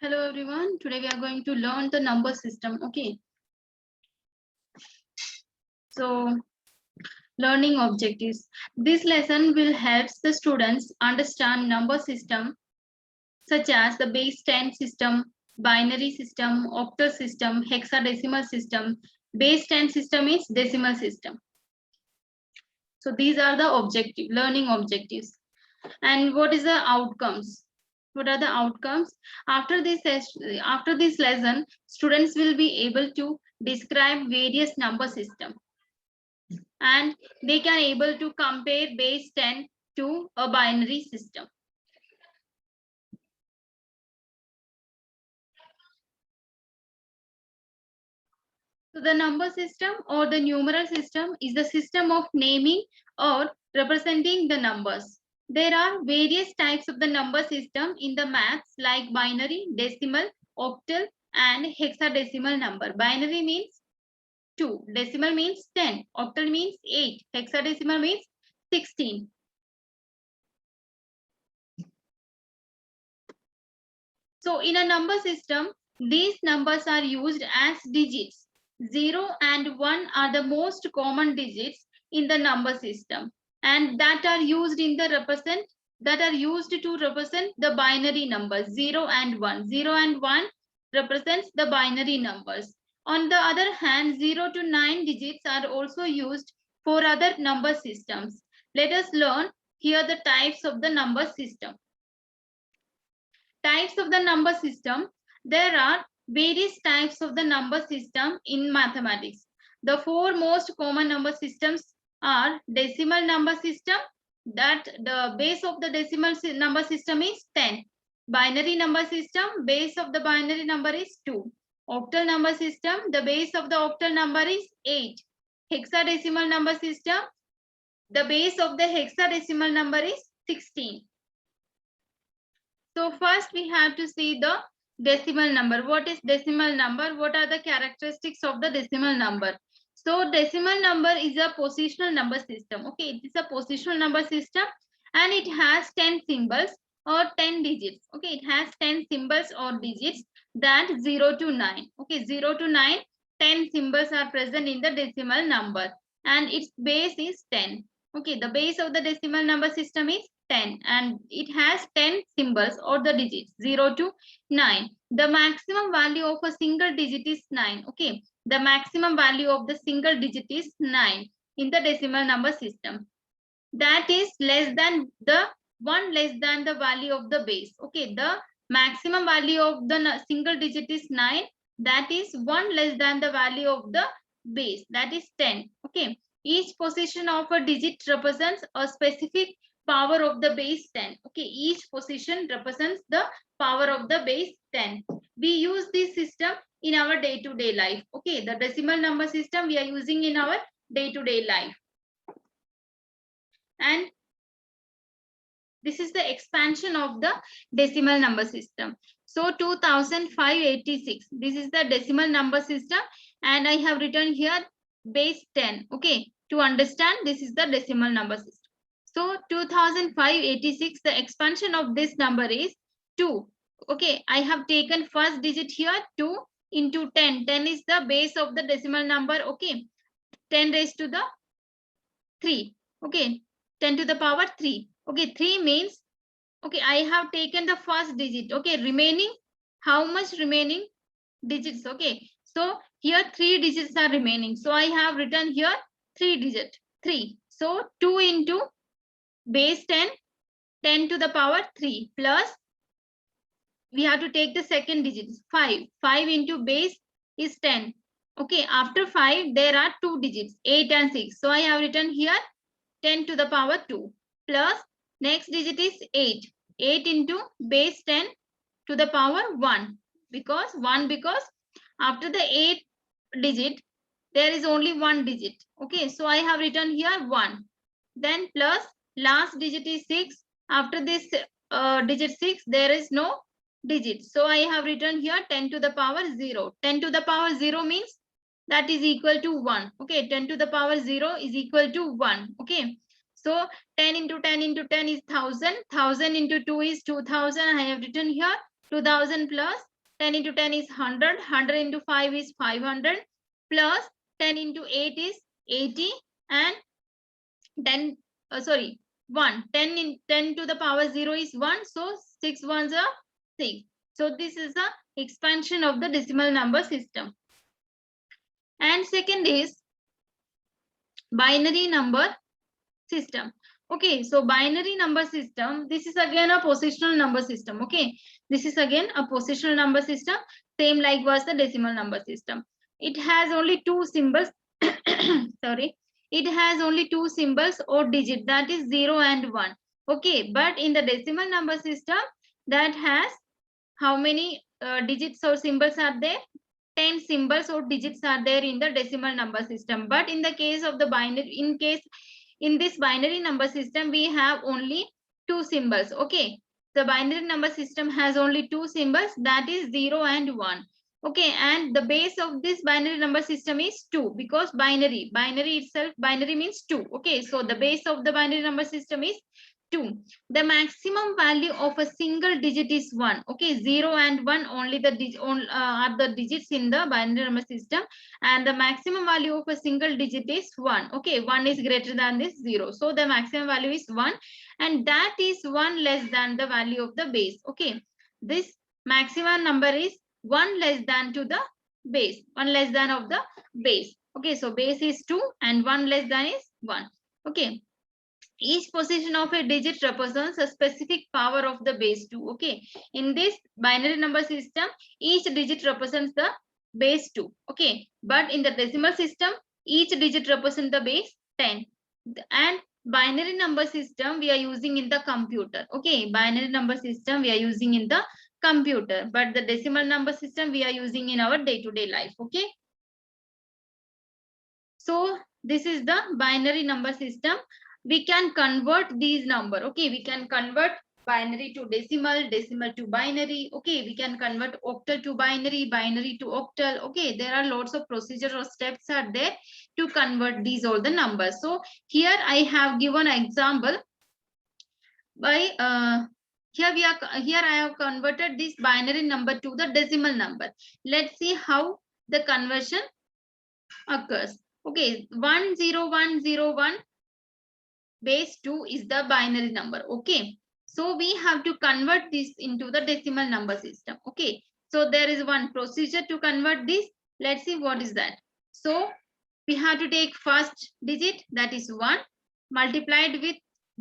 Hello everyone. Today we are going to learn the number system. Okay. So learning objectives. This lesson will help the students understand number system such as the base 10 system, binary system, octal system, hexadecimal system. Base 10 system is decimal system. So these are the learning objectives. And what is the outcomes? What are the outcomes? After this lesson, students will be able to describe various number system, and they can able to compare base 10 to a binary system. So the number system or the numeral system is the system of naming or representing the numbers. There are various types of the number system in the maths like binary, decimal, octal, and hexadecimal number. Binary means 2, decimal means 10, octal means 8, hexadecimal means 16. So in a number system, these numbers are used as digits. 0 and 1 are the most common digits in the number system, and that are used to represent the binary numbers 0 and 1. 0 and 1 represents the binary numbers. On the other hand, 0 to 9 digits are also used for other number systems. Let us learn here the types of the number system. Types of the number system. There are various types of the number system in mathematics. The four most common number systems are decimal number system, that the base of the decimal number system is 10. Binary number system, base of the binary number is 2. Octal number system, the base of the octal number is 8. Hexadecimal number system, the base of the hexadecimal number is 16. So first we have to see the decimal number. What is decimal number? What are the characteristics of the decimal number? So decimal number is a positional number system. Okay, it is a positional number system and it has 10 symbols or 10 digits. Okay, it has 10 symbols or digits, that 0 to 9. Okay, 0 to 9, 10 symbols are present in the decimal number and its base is 10. Okay, the base of the decimal number system is 10 and it has 10 symbols or the digits 0 to 9. The maximum value of a single digit is 9. Okay, the maximum value of the single digit is 9 in the decimal number system. That is less than the value of the base. Okay, the maximum value of the single digit is 9. That is 1 less than the value of the base, that is 10. Okay, each position of a digit represents a specific power of the base 10. Okay, each position represents the power of the base 10. We use this system in our day-to-day life. Okay, the decimal number system we are using in our day-to-day life. And this is the expansion of the decimal number system. So 2586, this is the decimal number system, and I have written here base 10. Okay, to understand, this is the decimal number system. So 2586, the expansion of this number is 2. Okay, I have taken first digit here, 2 into 10. 10 is the base of the decimal number. Okay, 10 raised to the 3. Okay, 10 to the power 3. Okay, 3 means, okay, I have taken the first digit. Okay, remaining, how much remaining digits? Okay, so here 3 digits are remaining. So I have written here 3 digit, 3. So 2 into base 10, 10 to the power 3 plus, we have to take the second digit, 5. 5 into base is 10. Okay, after 5, there are 2 digits, 8 and 6. So I have written here 10 to the power 2 plus next digit is 8. 8 into base 10 to the power 1. Because after the 8th digit, there is only 1 digit. Okay, so I have written here 1. Then plus last digit is 6. After this digit 6, there is no digit. So I have written here 10 to the power 0. 10 to the power 0 means that is equal to 1. Okay, 10 to the power 0 is equal to 1. Okay, so 10 into 10 into 10 is 1000. 1000 into 2 is 2000. I have written here 2000 plus 10 into 10 is 100. 100 into 5 is 500. Plus 10 into 8 is 80. And 10, 1. 10 in 10 to the power 0 is 1. So 6 ones are 6. So this is the expansion of the decimal number system. And second is binary number system. Okay, so binary number system, this is again a positional number system. Okay, this is again a positional number system, same like was the decimal number system. It has only two symbols. Sorry, it has only two symbols or digit, that is 0 and 1. Okay, but in the decimal number system, that has how many digits or symbols are there? 10 symbols or digits are there in the decimal number system. But in the case of the binary, in this binary number system, we have only two symbols. Okay, the binary number system has only two symbols, that is 0 and 1. Okay, and the base of this binary number system is 2, because binary itself, binary means 2. Okay, so the base of the binary number system is 2. The maximum value of a single digit is 1. Okay, 0 and 1 only are the digits in the binary number system, and the maximum value of a single digit is 1. Okay, 1 is greater than this 0, so the maximum value is 1, and that is 1 less than the value of the base. Okay, this maximum number is 1 less than to the base, 1 less than of the base. Okay, so base is 2 and 1 less than is 1. Okay, each position of a digit represents a specific power of the base 2. Okay, in this binary number system, each digit represents the base 2. Okay, but in the decimal system, each digit represents the base 10. And binary number system we are using in the computer. Okay, binary number system we are using in the computer, but the decimal number system we are using in our day-to-day life. Okay, so this is the binary number system. We can convert these number. Okay, we can convert binary to decimal, decimal to binary. Okay, we can convert octal to binary, binary to octal. Okay, there are lots of procedure or steps are there to convert these all the numbers. So here I have given an example by here I have converted this binary number to the decimal number. Let's see how the conversion occurs. Okay, 10101 base 2 is the binary number. Okay, so we have to convert this into the decimal number system. Okay, so there is one procedure to convert this. Let's see what is that. So we have to take first digit, that is 1, multiplied with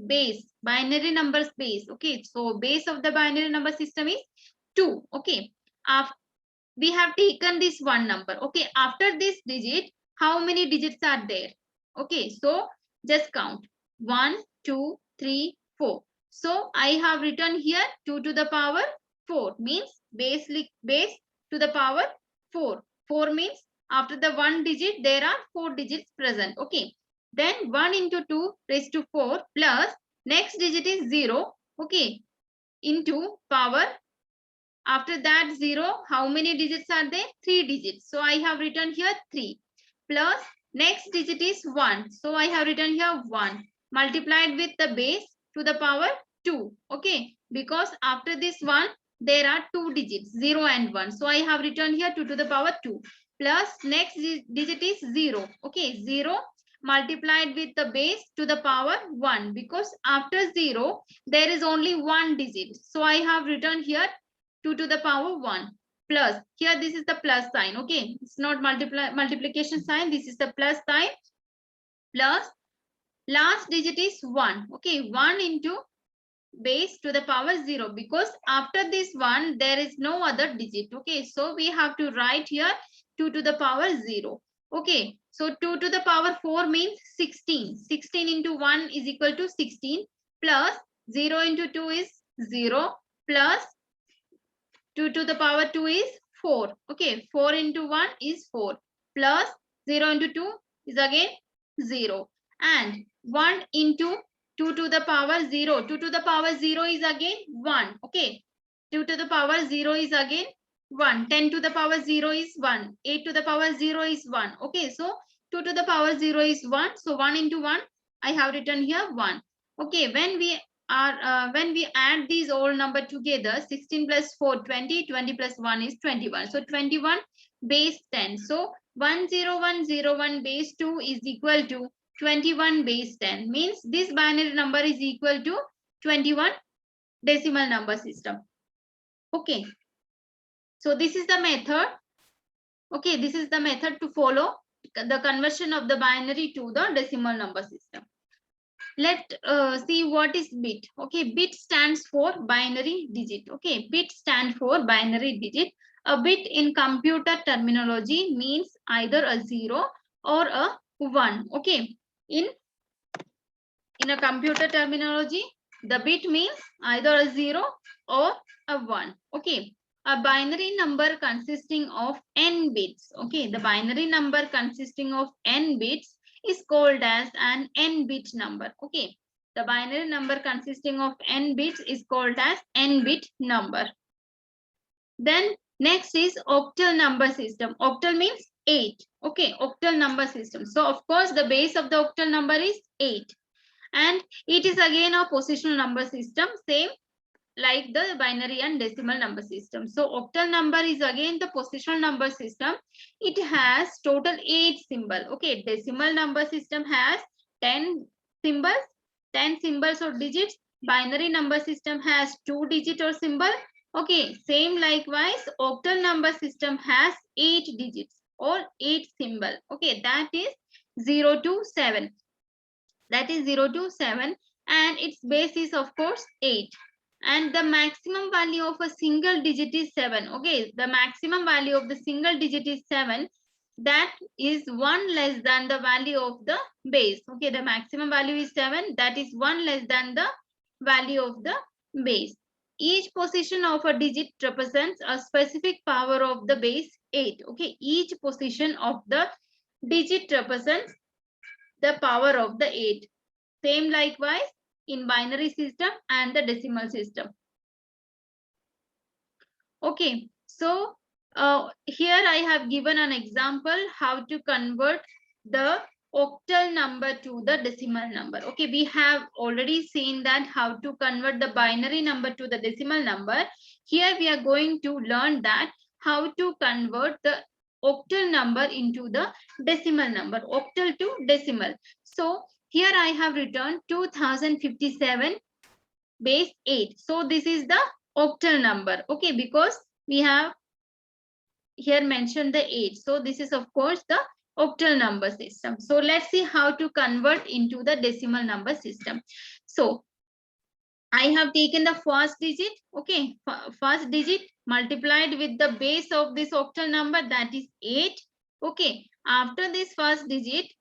base, binary numbers base. Okay, so base of the binary number system is 2. Okay, we have taken this one number. Okay, after this digit, how many digits are there? Okay, so just count 1, 2, 3, 4. So I have written here 2 to the power 4, means base to the power 4. 4 means after the one digit there are 4 digits present. Okay, then 1 into 2 raised to 4 plus next digit is 0. Okay, into power, after that 0, how many digits are there? 3 digits. So I have written here 3 plus next digit is 1. So I have written here 1 multiplied with the base to the power 2. Okay, because after this 1 there are 2 digits, 0 and 1. So I have written here 2 to the power 2 plus next digit is 0. Okay, 0 multiplied with the base to the power 1, because after 0 there is only one digit. So I have written here 2 to the power 1 plus, here this is the plus sign. Okay, it's not multiplication sign, this is the plus sign, plus last digit is 1. Okay, 1 into base to the power 0, because after this 1 there is no other digit. Okay, so we have to write here 2 to the power 0. Okay, so 2 to the power 4 means 16. 16 into 1 is equal to 16 plus 0 into 2 is 0 plus 2 to the power 2 is 4. Okay, 4 into 1 is 4 plus 0 into 2 is again 0, and 1 into 2 to the power 0. 2 to the power 0 is again 1. Okay, 2 to the power 0 is again 1. 10 to the power 0 is 1. 8 to the power 0 is 1. Okay, so 2 to the power 0 is 1. So 1 into 1, I have written here 1. Okay, when we when we add these all number together, 16 plus 4, 20, 20 plus 1 is 21. So 21 base 10. So 10101 base 2 is equal to 21 base 10. Means this binary number is equal to 21 decimal number system. Okay. So this is the method. Okay, this is the method to follow the conversion of the binary to the decimal number system. Let's see what is bit. Okay, bit stands for binary digit. Okay, bit stands for binary digit. A bit in computer terminology means either a 0 or a 1. Okay, in a computer terminology, the bit means either a 0 or a 1. Okay, a binary number consisting of n bits. Okay, the binary number consisting of n bits is called as an n-bit number. Okay, the binary number consisting of n bits is called as n-bit number. Then next is octal number system. Octal means 8. Okay, octal number system. So of course the base of the octal number is 8. And it is again a positional number system, same like the binary and decimal number system. So octal number is again the positional number system. It has total 8 symbols. Okay, decimal number system has 10 symbols or digits. Binary number system has 2 digit or symbol. Okay, same likewise octal number system has 8 digits or 8 symbol. Okay, that is 0 to 7. That is 0 to 7, and its base is of course 8. And the maximum value of a single digit is 7. Okay, the maximum value of the single digit is 7. That is 1 less than the value of the base. Okay, the maximum value is 7. That is 1 less than the value of the base. Each position of a digit represents a specific power of the base 8. Okay, each position of the digit represents the power of the 8. Same likewise in binary system and the decimal system. Okay, so here I have given an example how to convert the octal number to the decimal number. Okay, we have already seen that how to convert the binary number to the decimal number. Here we are going to learn that how to convert the octal number into the decimal number, octal to decimal. So here I have written 2057 base 8. So this is the octal number. Okay, because we have here mentioned the 8. So this is of course the octal number system. So let's see how to convert into the decimal number system. So I have taken the first digit. Okay, first digit multiplied with the base of this octal number, that is 8. Okay, after this first digit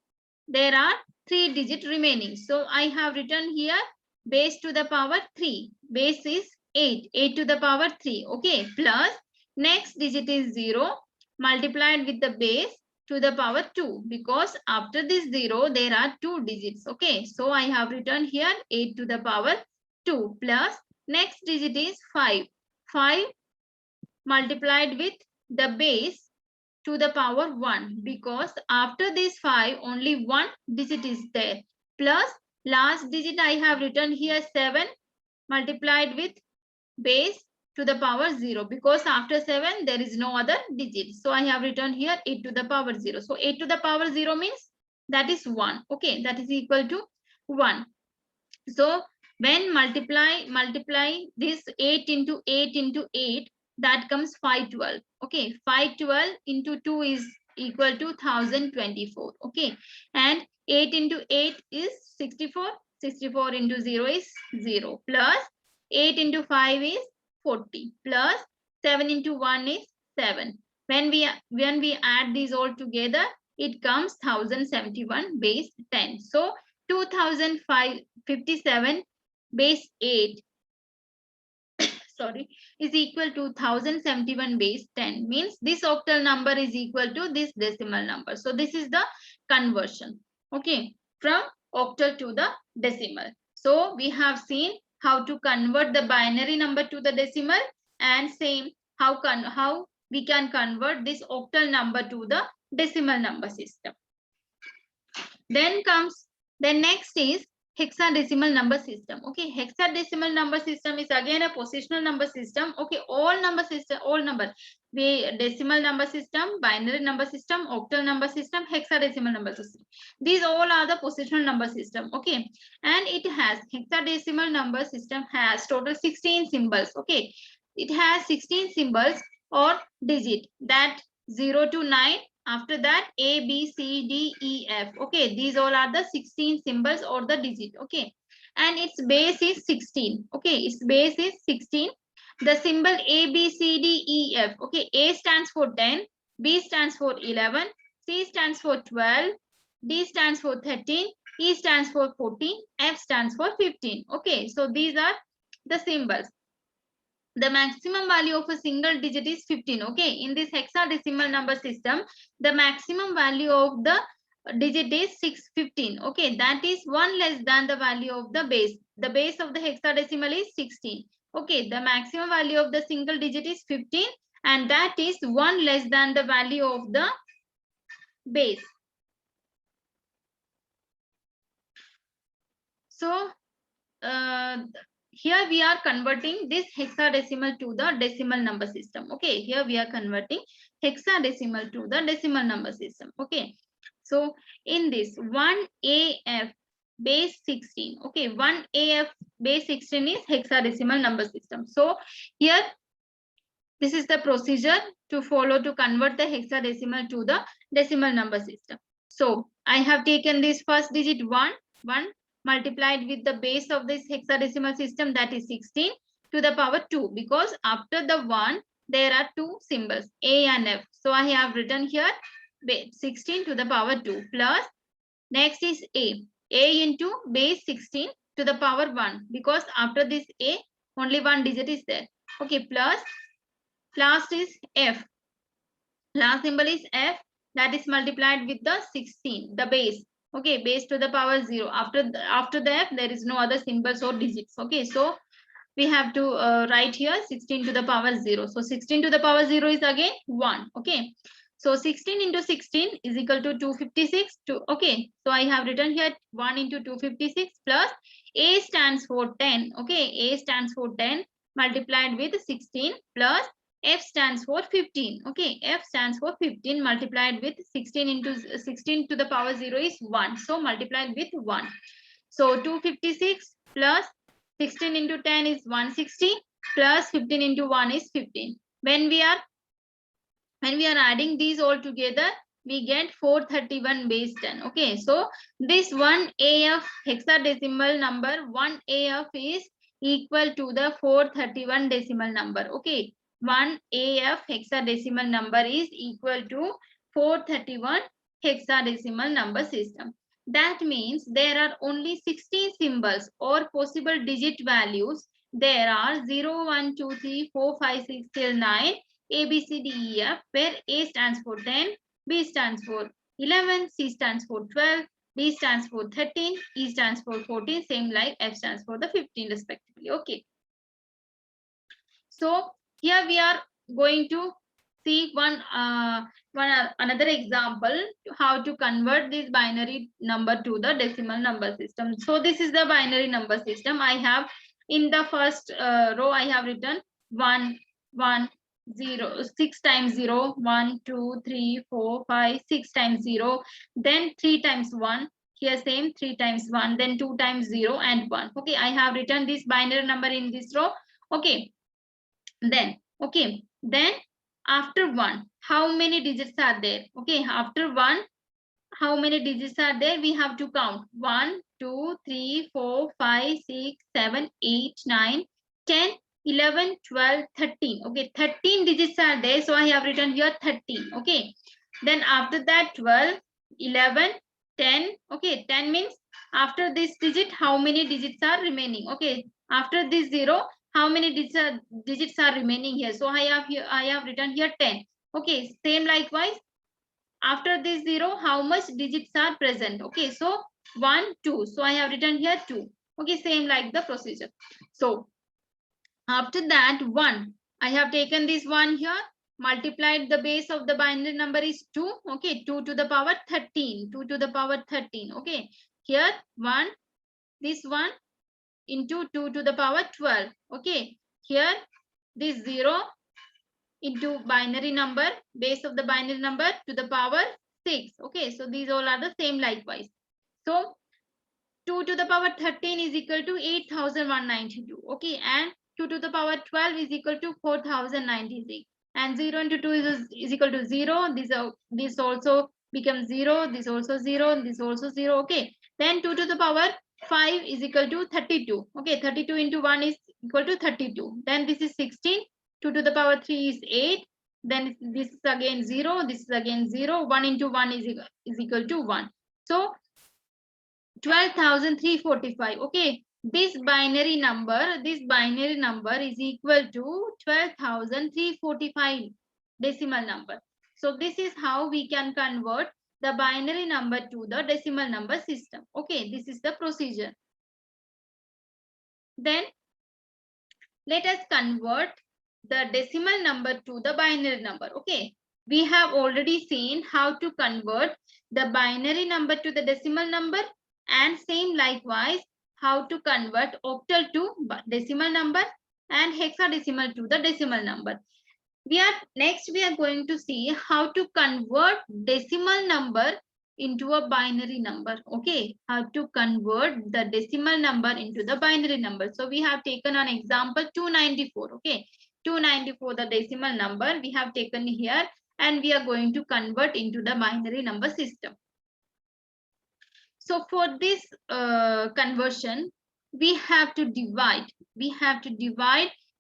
there are 3 digits remaining. So I have written here base to the power 3. Base is 8. 8 to the power 3. Okay, plus next digit is 0 multiplied with the base to the power 2, because after this 0 there are 2 digits. Okay, so I have written here 8 to the power 2 plus next digit is 5. 5 multiplied with the base to the power 1, because after this 5 only 1 digit is there, plus last digit I have written here 7 multiplied with base to the power 0, because after 7 there is no other digit. So I have written here 8 to the power 0. So 8 to the power 0 means that is 1. Okay, that is equal to 1. So when multiply this 8 into 8 into 8, that comes 512. Okay, 512 into 2 is equal to 1024. Okay, and 8 into 8 is 64. 64 into 0 is 0, plus 8 into 5 is 40, plus 7 into 1 is 7. When we add these all together, it comes 1071 base 10. So 2057 base 8 sorry, is equal to 1071 base 10, means this octal number is equal to this decimal number. So this is the conversion, okay, from octal to the decimal. So we have seen how to convert the binary number to the decimal, and same how we can convert this octal number to the decimal number system. Then next is hexadecimal number system. Okay, hexadecimal number system is again a positional number system. Okay, all number system, all number, the decimal number system, binary number system, octal number system, hexadecimal number system. These all are the positional number system. Okay, and it has hexadecimal number system has total 16 symbols. Okay, it has 16 symbols or digit, that 0 to 9. After that, A, B, C, D, E, F. Okay, these all are the 16 symbols or the digit. Okay, and its base is 16. Okay, its base is 16. The symbol A, B, C, D, E, F. Okay, A stands for 10, B stands for 11, C stands for 12, D stands for 13, E stands for 14, F stands for 15. Okay, so these are the symbols. The maximum value of a single digit is 15. Okay, in this hexadecimal number system, the maximum value of the digit is 615. Okay, that is one less than the value of the base. The base of the hexadecimal is 16. Okay, the maximum value of the single digit is 15, and that is one less than the value of the base. So here we are converting this hexadecimal to the decimal number system. Okay, here we are converting hexadecimal to the decimal number system. Okay, so in this 1AF base 16. Okay, 1AF base 16 is hexadecimal number system. So here this is the procedure to follow to convert the hexadecimal to the decimal number system. So I have taken this first digit 1 multiplied with the base of this hexadecimal system, that is 16 to the power 2, because after the 1 there are two symbols A and F. So I have written here 16 to the power 2 plus next is A into base 16 to the power 1, because after this A only one digit is there. Okay, plus last is F. Last symbol is F, that is multiplied with the 16, the base. Okay, base to the power 0. After the F, there is no other symbols or digits. Okay, so we have to write here 16 to the power 0. So 16 to the power 0 is again 1. Okay, so 16 into 16 is equal to 256. Okay, so I have written here 1 into 256 plus A stands for 10. Okay, A stands for 10 multiplied with 16 plus F stands for 15. Okay, F stands for 15 multiplied with 16 into 16 to the power 0 is 1. So multiplied with 1. So 256 plus 16 into 10 is 160 plus 15 into 1 is 15. When we are adding these all together, we get 431 base 10. Okay, so this 1AF hexadecimal number 1AF is equal to the 431 decimal number. Okay, 1AF hexadecimal number is equal to 431 hexadecimal number system. That means there are only 16 symbols or possible digit values. There are 0, 1, 2, 3, 4, 5, 6 till 9. A, B, C, D, E, F, where A stands for 10, B stands for 11, C stands for 12, D stands for 13, E stands for 14, same like F stands for the 15 respectively. Okay. So here we are going to see another example how to convert this binary number to the decimal number system. So this is the binary number system. I have in the first row I have written 1, 1, 0, 6 times 0, 1, 2, 3, 4, 5, 6 times 0, then 3 times 1. Here same 3 times 1, then 2 times 0 and 1. Okay, I have written this binary number in this row. Okay, then after 1, how many digits are there? Okay, after 1, how many digits are there? We have to count 1, 2, 3, 4, 5, 6, 7, 8, 9, 10, 11, 12, 13. Okay, 13 digits are there. So I have written here 13. Okay, then after that 12, 11, 10. Okay, 10 means after this digit, how many digits are remaining? Okay, after this 0, how many digits are remaining here? So I have written here 10. Okay, same likewise. After this 0, how much digits are present? Okay, so 1, 2. So I have written here 2. Okay, same like the procedure. So after that 1, I have taken this 1 here, multiplied the base of the binary number is 2. Okay, 2 to the power 13. 2 to the power 13. Okay, here 1, this one into 2 to the power 12. Okay, here this 0 into binary number, base of the binary number to the power 6. Okay, so these all are the same likewise. So 2 to the power 13 is equal to 8,192. Okay, and 2 to the power 12 is equal to 4,096. And 0 into 2 is equal to 0. This also becomes 0. This also 0. This also 0. Okay, then 2 to the power 5 is equal to 32. Okay, 32 into 1 is equal to 32. Then this is 16. 2 to the power 3 is 8. Then this is again 0. This is again 0. 1 into 1 is equal to 1. So 12,345. Okay, this binary number is equal to 12,345 decimal number. So this is how we can convert the binary number to the decimal number system. Okay, this is the procedure. Then let us convert the decimal number to the binary number. Okay, we have already seen how to convert the binary number to the decimal number, and same likewise how to convert octal to decimal number and hexadecimal to the decimal number. Next we are going to see how to convert decimal number into a binary number. Okay, how to convert the decimal number into the binary number. So we have taken an example 294. Okay, 294, the decimal number we have taken here, and we are going to convert into the binary number system. So for this conversion, we have to divide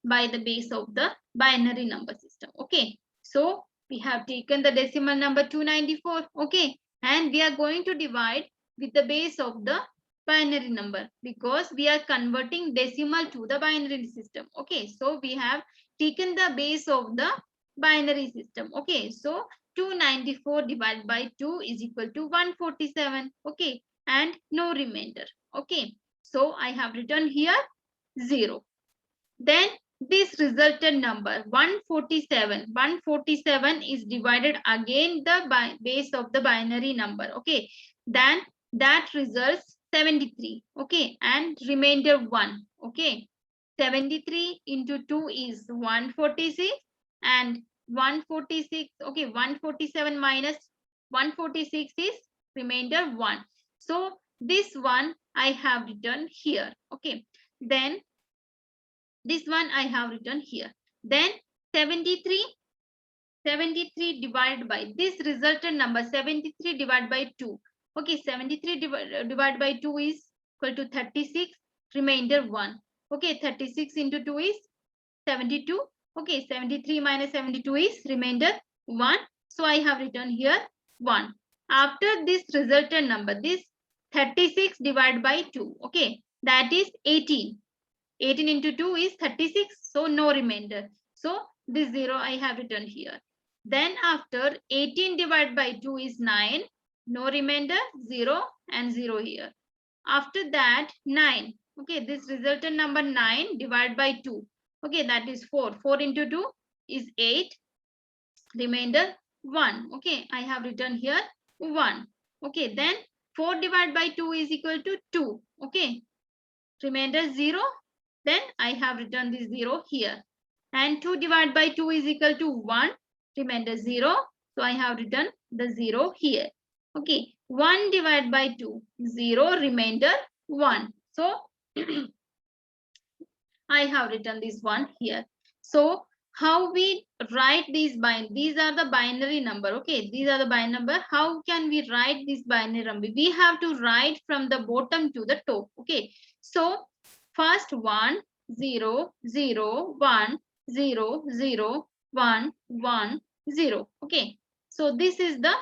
by the base of the binary number system. Okay, so we have taken the decimal number 294. Okay, and we are going to divide with the base of the binary number, because we are converting decimal to the binary system. Okay, so we have taken the base of the binary system. Okay, so 294 divided by 2 is equal to 147. Okay, and no remainder. Okay, so I have written here 0. Then this resultant number 147 is divided again the base of the binary number. Okay, then that results 73. Okay, and remainder 1. Okay, 73 into 2 is 146, and 146. Okay, 147 minus 146 is remainder 1. So this one I have written here. Okay, then this one I have written here. Then 73 divided by this resultant number 73 divided by 2. Okay, 73 divided by 2 is equal to 36, remainder 1. Okay, 36 into 2 is 72. Okay, 73 minus 72 is remainder 1. So I have written here 1. After this resultant number, this 36 divided by 2. Okay, that is 18. 18 into 2 is 36. So no remainder. So this 0 I have written here. Then after 18 divided by 2 is 9. No remainder, 0 and 0 here. After that 9. Okay, this resultant number 9 divided by 2. Okay, that is 4. 4 into 2 is 8. Remainder 1. Okay, I have written here 1. Okay, then 4 divided by 2 is equal to 2. Okay, remainder 0. Then I have written this 0 here. And 2 divided by 2 is equal to 1. Remainder 0. So I have written the 0 here. Okay, 1 divided by 2, 0, remainder 1. So I have written this one here. So how we write these are the binary number. Okay, these are the binary number. How can we write this binary number? We have to write from the bottom to the top. Okay, so first 1 0 0 1 0 0 1 1 0. Okay, so this is the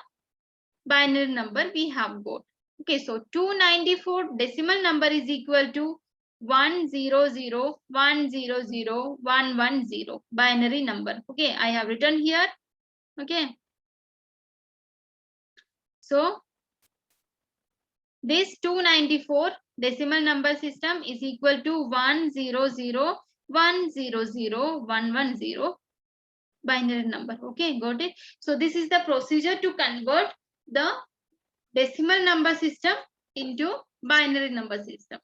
binary number we have got. Okay, so 294 decimal number is equal to 100100110 binary number. Okay, I have written here. Okay, so this 294 decimal number system is equal to 100100110 binary number. Okay, got it. So this is the procedure to convert the decimal number system into binary number system.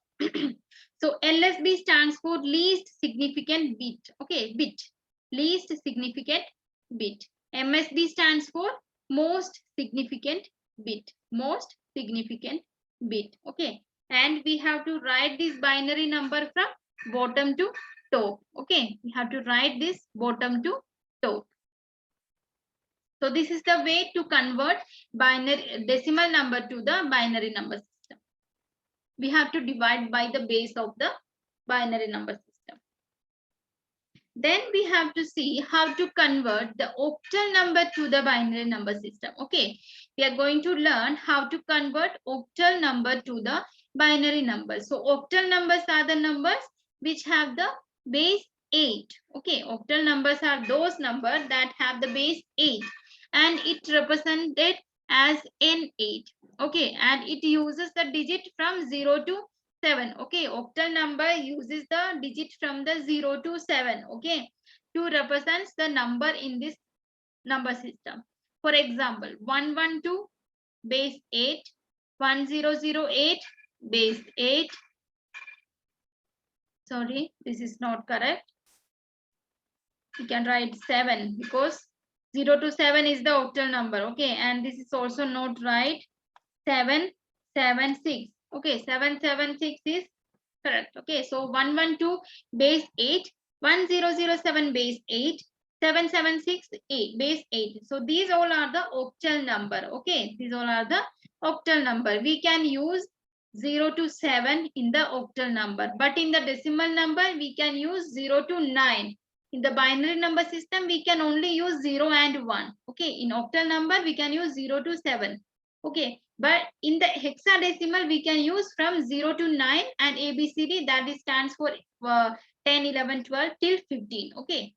So LSB stands for least significant bit. Okay, bit, least significant bit. MSB stands for most significant bit, most significant bit. Okay, and we have to write this binary number from bottom to top. Okay, we have to write this bottom to top. So this is the way to convert binary decimal number to the binary number system. We have to divide by the base of the binary number system. Then we have to see how to convert the octal number to the binary number system. Okay, we are going to learn how to convert octal number to the binary number. So octal numbers are the numbers which have the base 8. Okay, octal numbers are those numbers that have the base 8 and it represented as N8. Okay, and it uses the digit from 0 to 7. Okay, octal number uses the digit from the 0 to 7. Okay, to represent the number in this number system. For example, 112 base 8, 1008 base 8. Sorry, this is not correct. You can write 7 because 0 to 7 is the octal number. Okay, and this is also not right. 776. Okay, 776 is correct. Okay, so 112 base 8, 1007 base 8, 776 8 base 8. So these all are the octal number. Okay, these all are the octal number. We can use 0 to 7 in the octal number, but in the decimal number we can use 0 to 9. In the binary number system we can only use 0 and 1. Okay, in octal number we can use 0 to 7. Okay, but in the hexadecimal we can use from 0 to 9 and ABCD, that is stands for 10, 11, 12 till 15. Okay,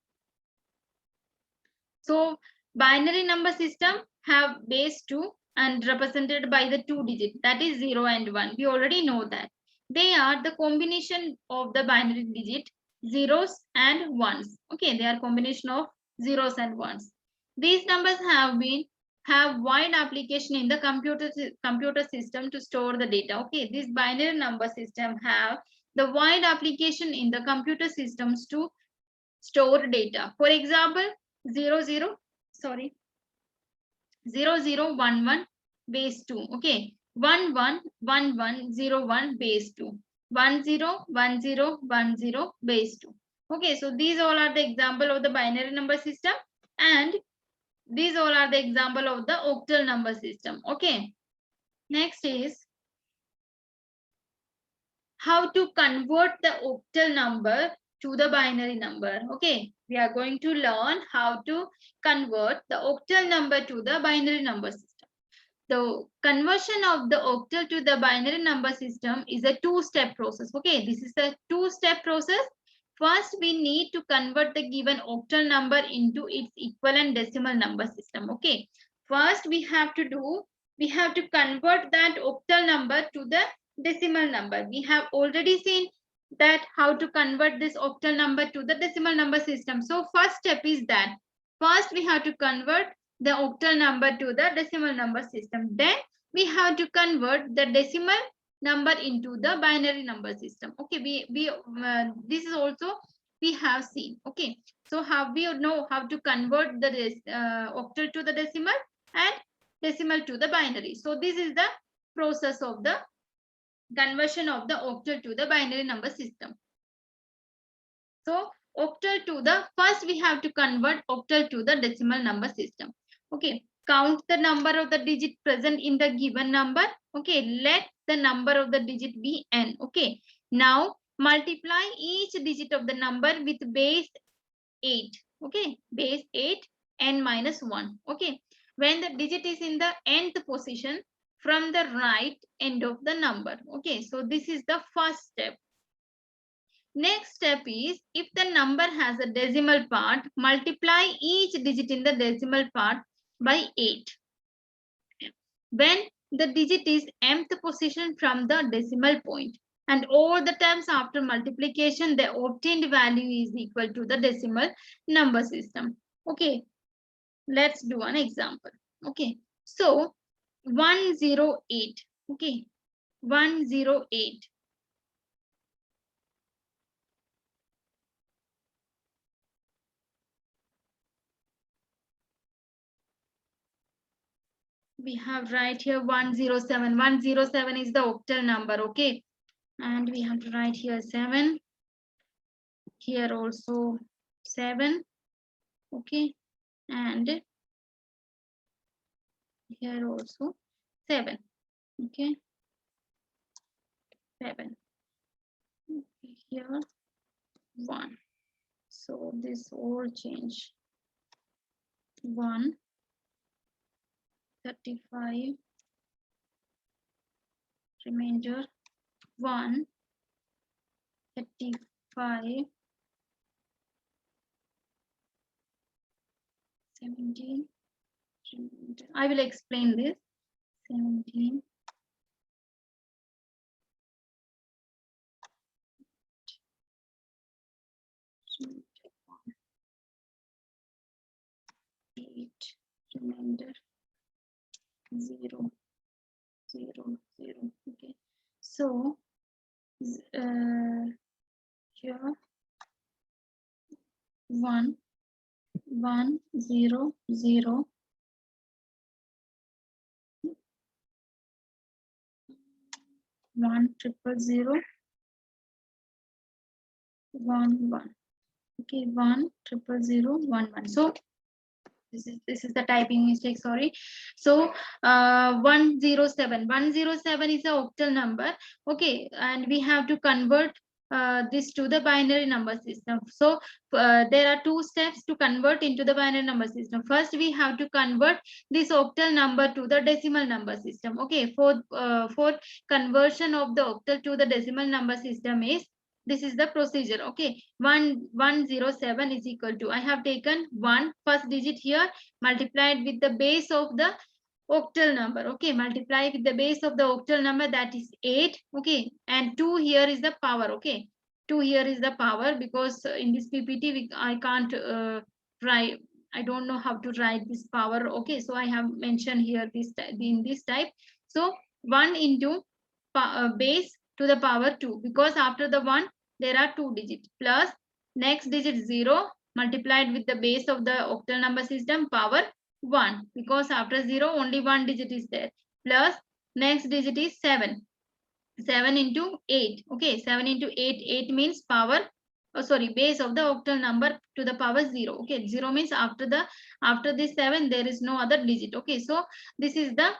so binary number system have base 2 and represented by the 2 digits, that is 0 and 1. We already know that they are the combination of the binary digit zeros and ones. Okay, they are combination of zeros and ones. These numbers have wide application in the computer system to store the data. Okay, this binary number system have the wide application in the computer systems to store data. For example, 0011 base 2. Okay, 111101 base 2, 101010 base 2. Okay, so these all are the example of the binary number system, and these all are the example of the octal number system. Okay, next is how to convert the octal number to the binary number. Okay, we are going to learn how to convert the octal number to the binary number system. The conversion of the octal to the binary number system is a two-step process. Okay, this is a two-step process. First, we need to convert the given octal number into its equivalent decimal number system. Okay, first we have to convert that octal number to the decimal number. We have already seen that how to convert this octal number to the decimal number system. So first step is that first we have to convert the octal number to the decimal number system. Then we have to convert the decimal number into the binary number system. Okay, this is also we have seen. Okay, so how we know how to convert the octal to the decimal and decimal to the binary. So this is the process of the conversion of the octal to the binary number system. So octal to the first we have to convert octal to the decimal number system. Okay, count the number of the digit present in the given number. Okay, let the number of the digit be n. Okay, now multiply each digit of the number with base 8. Okay, base 8 n minus 1. Okay, when the digit is in the nth position from the right end of the number. Okay, so this is the first step. Next step is, if the number has a decimal part, multiply each digit in the decimal part by 8. When the digit is mth position from the decimal point, and all the terms after multiplication, the obtained value is equal to the decimal number system. Okay, let's do an example. Okay, so 108. Okay, 108. we have right here 107. 107 is the octal number, okay? And we have to write here 7. Here also 7, okay? And here also 7, okay? 7. Okay, here 1. So this all change. 1, 35, remainder 1, 35, 17. I will explain this. 17. 8, remainder 0, 0, 0. Okay, so here 1, 1, 0, 0. 1, 0, 1, 1. Okay, 1, 0, 1, 1. So this is the typing mistake, sorry. So 107 is the octal number, okay, and we have to convert this to the binary number system. So there are 2 steps to convert into the binary number system. First, we have to convert this octal number to the decimal number system. Okay, for conversion of the octal to the decimal number system is, this is the procedure. Okay, 107 is equal to, I have taken 1 first digit here, multiplied with the base of the octal number. Okay, multiply with the base of the octal number, that is 8. Okay, and 2 here is the power. Okay, 2 here is the power, because in this PPT I can't write, I don't know how to write this power. Okay, so I have mentioned here this in this type. So 1 into base to the power 2, because after the 1 there are 2 digits, plus next digit 0 multiplied with the base of the octal number system power 1, because after 0 only 1 digit is there, plus next digit is 7. 7 into 8. Okay, 7 into 8. 8 means power, oh sorry, base of the octal number to the power 0. Okay, 0 means after this 7 there is no other digit. Okay, so this is the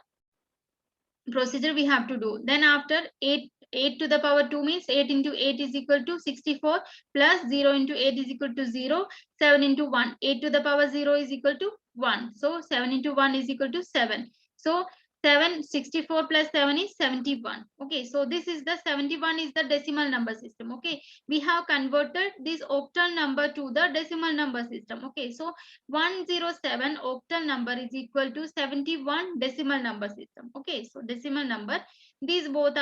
procedure we have to do. Then after 8 to the power 2 means 8 into 8 is equal to 64, plus 0 into 8 is equal to 0. 7 into 1, 8 to the power 0 is equal to 1. So 7 into 1 is equal to 7. So 64 plus 7 is 71. Okay, so this is the 71 is the decimal number system. Okay, we have converted this octal number to the decimal number system. Okay, so 107 octal number is equal to 71 decimal number system. Okay, so decimal number, these both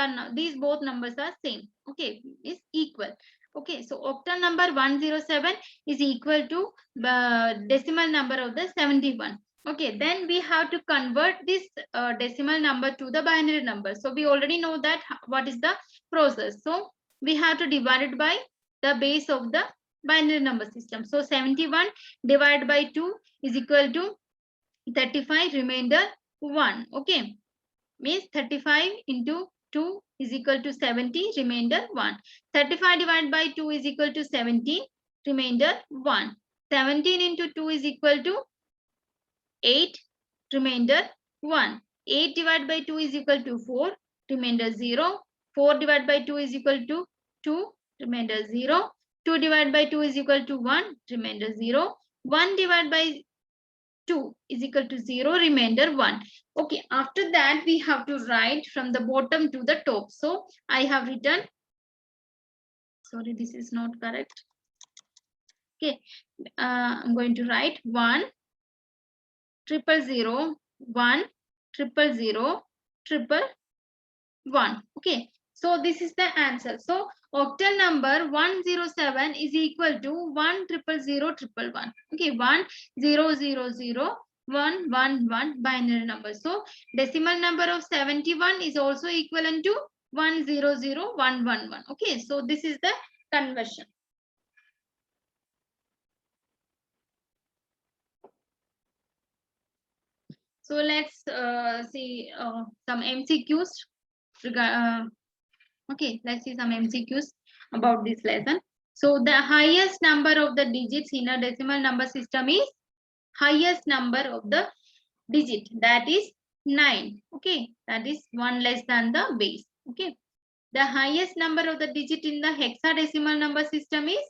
numbers are same. Okay, is equal. Okay, so octal number 107 is equal to the decimal number of the 71. Okay, then we have to convert this decimal number to the binary number. So we already know that what is the process. So we have to divide it by the base of the binary number system. So 71 divided by 2 is equal to 35, remainder 1. Okay, means 35 into 2 is equal to 70, remainder 1. 35 divided by 2 is equal to 17, remainder 1. 17 into 2 is equal to 8, remainder 1. 8 divided by 2 is equal to 4, remainder 0. 4 divided by 2 is equal to 2, remainder 0. 2 divided by 2 is equal to 1, remainder 0. 1 divided by 2 is equal to 0, remainder 1. Okay, after that we have to write from the bottom to the top. So I have written, sorry, this is not correct. Okay, I'm going to write 1 000 1 000 1. Okay, so this is the answer. So octal number 107 is equal to 1 000 111. Okay, 1 0 0 0 1 1 1 binary number. So decimal number of 71 is also equivalent to 1 0 0 1 1 1. Okay, so this is the conversion. So So let's see some MCQs. Okay, let's see some MCQs about this lesson. So the highest number of the digits in a decimal number system is highest number of the digit, that is 9. Okay, that is 1 less than the base. Okay, the highest number of the digit in the hexadecimal number system is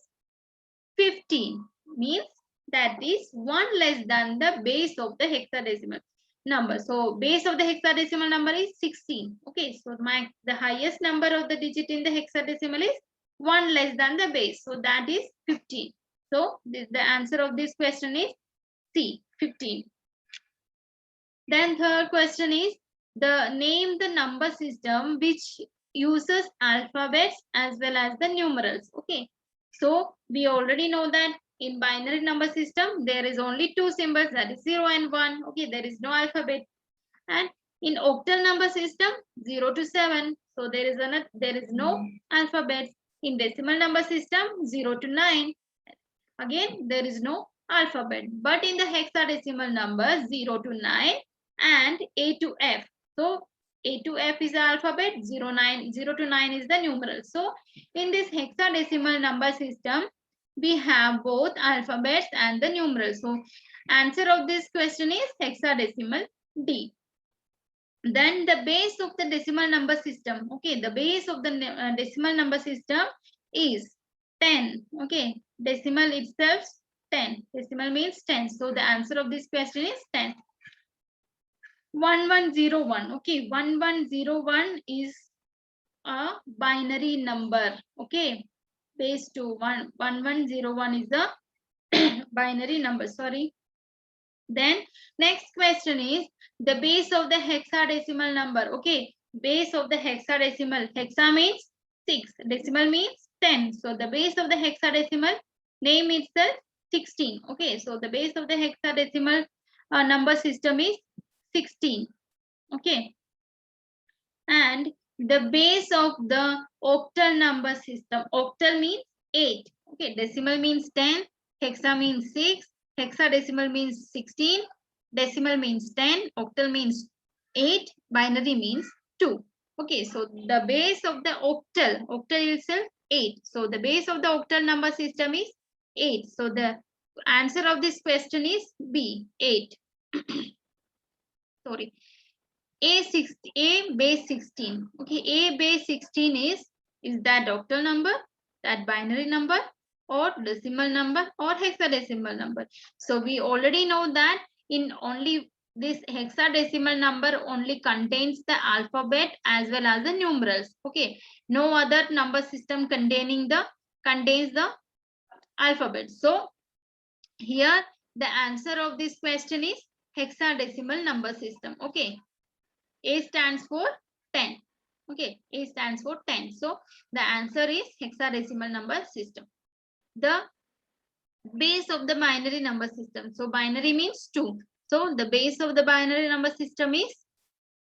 15, means that is 1 less than the base of the hexadecimal number. So base of the hexadecimal number is 16. Okay, so the highest number of the digit in the hexadecimal is 1 less than the base, so that is 15. So the answer of this question is C, 15. Then third question is name the number system which uses alphabets as well as the numerals. Okay, so we already know that in binary number system there is only two symbols, that is 0 and 1. Okay, there is no alphabet. And in octal number system 0 to 7, so there is no alphabet. In decimal number system 0 to 9, again there is no alphabet. But in the hexadecimal number 0 to 9 and A to F, so A to F is the alphabet, 0 to 9 is the numeral. So in this hexadecimal number system we have both alphabets and the numerals. So answer of this question is hexadecimal, D. Then the base of the decimal number system. Okay, the base of the decimal number system is 10. Okay, decimal itself 10. Decimal means 10. So the answer of this question is 10. 1101. Okay, 1101 is a binary number. Okay, base 2. 1101 is a binary number. Sorry. Then next question is the base of the hexadecimal number. Okay, base of the hexadecimal. Hexa means 6. Decimal means 10. So the base of the hexadecimal name itself 16. Okay, so the base of the hexadecimal number system is 16. Okay, and the base of the octal number system. Octal means 8. Okay, decimal means 10. Hexa means 6. Hexadecimal means 16. Decimal means 10. Octal means 8. Binary means 2. Okay, so the base of the octal itself 8. So the base of the octal number system is 8. So the answer of this question is B, 8. Sorry. A base 16. Okay, A base 16 is that octal number, that binary number, or decimal number, or hexadecimal number. So we already know that in only this hexadecimal number only contains the alphabet as well as the numerals. Okay, no other number system contains the alphabet. So here the answer of this question is hexadecimal number system. Okay, A stands for 10. Okay, A stands for 10. So the answer is hexadecimal number system. The base of the binary number system. So binary means 2. So the base of the binary number system is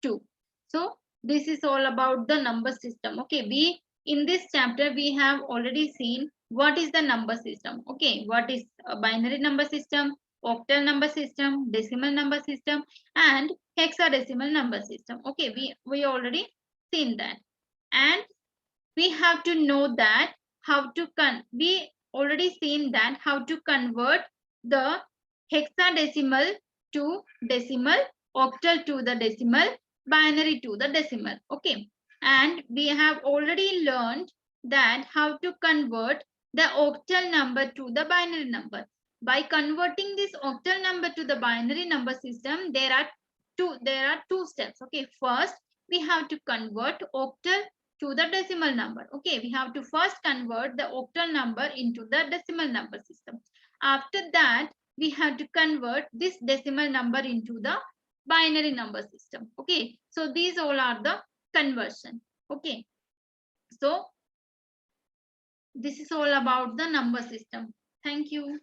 2. So this is all about the number system. Okay, in this chapter we have already seen what is the number system. Okay, what is a binary number system, octal number system, decimal number system, and hexadecimal number system. Okay, we already seen that, and we have to know that how to we already seen that how to convert the hexadecimal to decimal, octal to the decimal, binary to the decimal. Okay, and we have already learned that how to convert the octal number to the binary number. By converting this octal number to the binary number system, there are two steps. Okay, first we have to convert octal to the decimal number. Okay, we have to first convert the octal number into the decimal number system. After that, we have to convert this decimal number into the binary number system. Okay, so these all are the conversion. Okay, so this is all about the number system. Thank you.